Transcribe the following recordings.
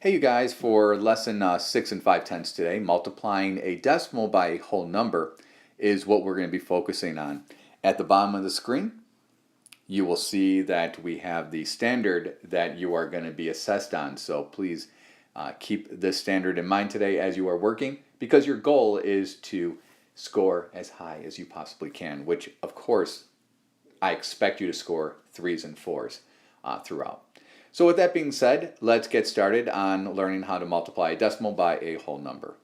Hey you guys, for lesson 6 and 5/10 today, multiplying a decimal by a whole number is what we're going to be focusing on. At the bottom of the screen, you will see that we have the standard that you are going to be assessed on. So please keep this standard in mind today as you are working, because your goal is to score as high as you possibly can, which of course I expect you to score 3s and 4s throughout. So with that being said, let's get started on learning how to multiply a decimal by a whole number.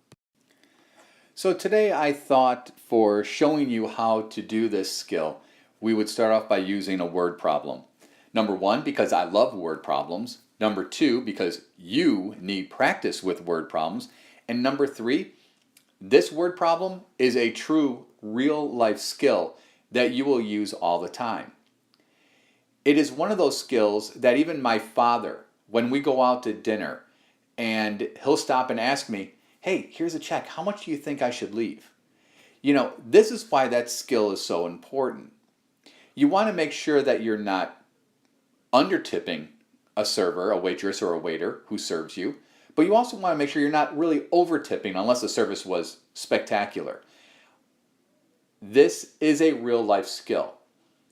So today I thought, for showing you how to do this skill, we would start off by using a word problem. Number one, because I love word problems. Number two, because you need practice with word problems. And number three, this word problem is a true real life skill that you will use all the time. It is one of those skills that even my father, when we go out to dinner, and he'll stop and ask me, hey, here's a check, how much do you think I should leave? You know, this is why that skill is so important. You want to make sure that you're not under-tipping a server, a waitress, or a waiter who serves you, but you also want to make sure you're not really over-tipping unless the service was spectacular. This is a real life skill.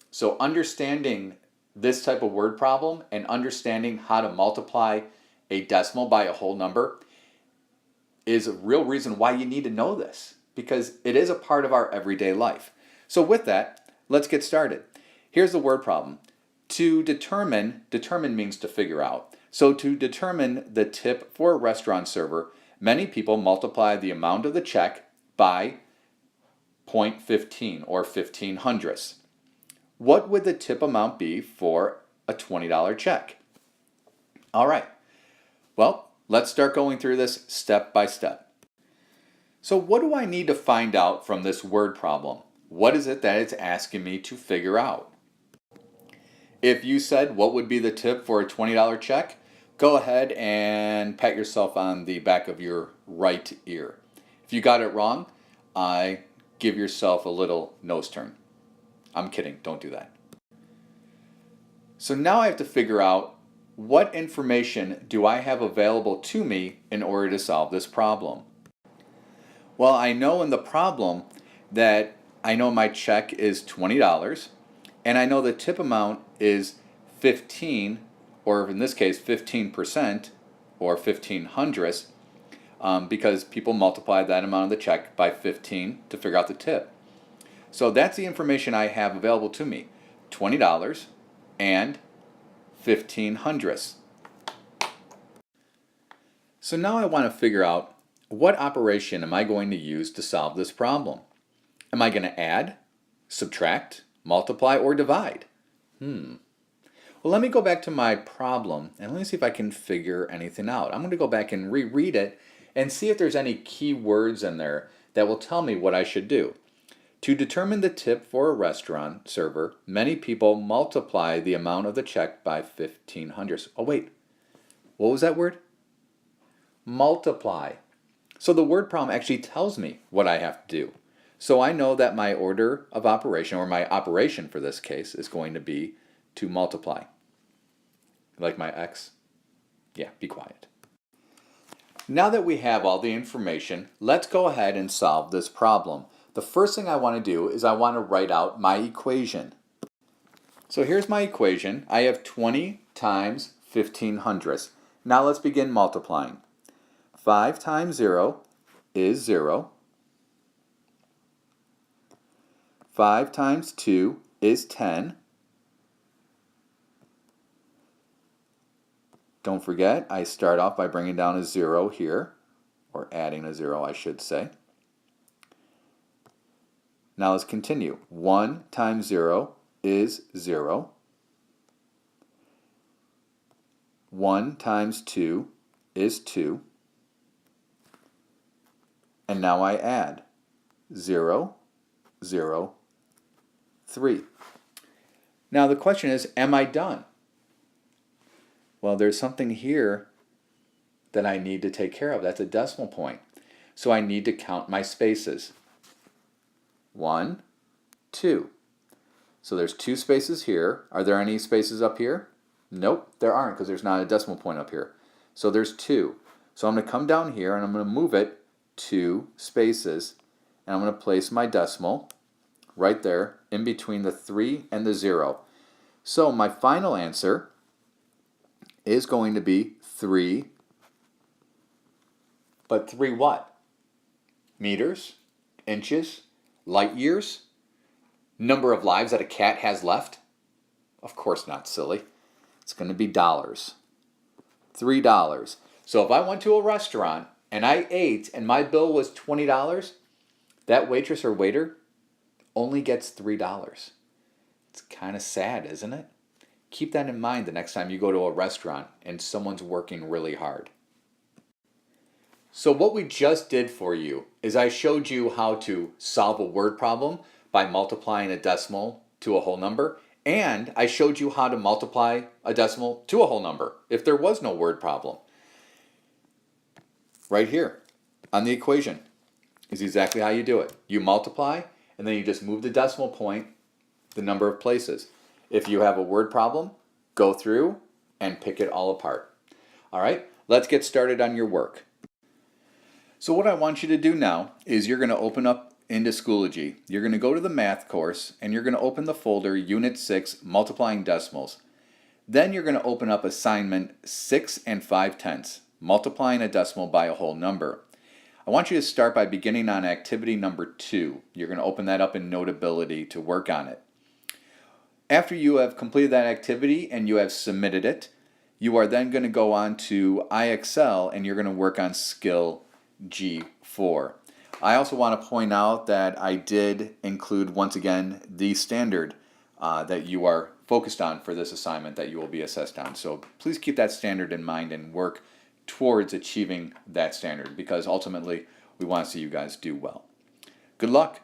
So understanding this type of word problem and understanding how to multiply a decimal by a whole number is a real reason why you need to know this, because it is a part of our everyday life. So with that, let's get started. Here's the word problem. To determine means to figure out. So to determine the tip for a restaurant server, many people multiply the amount of the check by 0.15 or 15 hundredths. What would the tip amount be for a $20 check? All right, well, let's start going through this step by step. So what do I need to find out from this word problem? What is it that it's asking me to figure out? If you said what would be the tip for a $20 check, go ahead and pat yourself on the back of your right ear. If you got it wrong, give yourself a little nose turn. I'm kidding, don't do that. So now I have to figure out, what information do I have available to me in order to solve this problem? Well, I know in the problem that I know my check is $20, and I know the tip amount is 15, or in this case 15%, or 15 hundredths, because people multiply that amount of the check by 15 to figure out the tip. So that's the information I have available to me, $20 and 15 hundredths. So now I want to figure out, what operation am I going to use to solve this problem? Am I going to add, subtract, multiply, or divide? Well, let me go back to my problem and let me see if I can figure anything out. I'm going to go back and reread it and see if there's any key words in there that will tell me what I should do. To determine the tip for a restaurant server, many people multiply the amount of the check by 15 hundredths. Oh wait, what was that word? Multiply. So the word problem actually tells me what I have to do. So I know that my order of operation, or my operation for this case, is going to be to multiply. Like my X? Yeah, be quiet. Now that we have all the information, let's go ahead and solve this problem. The first thing I want to do is I want to write out my equation. So here's my equation. I have 20 times 15 hundredths. Now let's begin multiplying. 5 times 0 is 0. 5 times 2 is 10. Don't forget, I start off by bringing down a 0 here, or adding a 0, I should say. Now let's continue. 1 times 0 is 0. 1 times 2 is 2. And now I add 0, 0, 3. Now the question is, am I done? Well, there's something here that I need to take care of. That's a decimal point. So I need to count my spaces. 1, 2. So there's 2 spaces here. Are there any spaces up here? Nope, there aren't, because there's not a decimal point up here. So there's 2. So I'm going to come down here and I'm going to move it 2 spaces, and I'm going to place my decimal right there in between the 3 and the 0. So my final answer is going to be 3, but 3 what? Meters? Inches? Light years? Number of lives that a cat has left? Of course not, silly. It's going to be dollars. $3. So if I went to a restaurant and I ate and my bill was $20, that waitress or waiter only gets $3. It's kind of sad, isn't it? Keep that in mind the next time you go to a restaurant and someone's working really hard. So what we just did for you is I showed you how to solve a word problem by multiplying a decimal to a whole number, and I showed you how to multiply a decimal to a whole number if there was no word problem. Right here on the equation is exactly how you do it. You multiply and then you just move the decimal point the number of places. If you have a word problem, go through and pick it all apart. All right, let's get started on your work. So what I want you to do now is you're going to open up into Schoology. You're going to go to the math course and you're going to open the folder Unit 6 Multiplying Decimals. Then you're going to open up assignment 6 and 5/10, multiplying a decimal by a whole number. I want you to start by beginning on activity number 2. You're going to open that up in Notability to work on it. After you have completed that activity and you have submitted it, you are then going to go on to IXL and you're going to work on skill G4. I also want to point out that I did include, once again, the standard that you are focused on for this assignment that you will be assessed on. So please keep that standard in mind and work towards achieving that standard, because ultimately we want to see you guys do well. Good luck.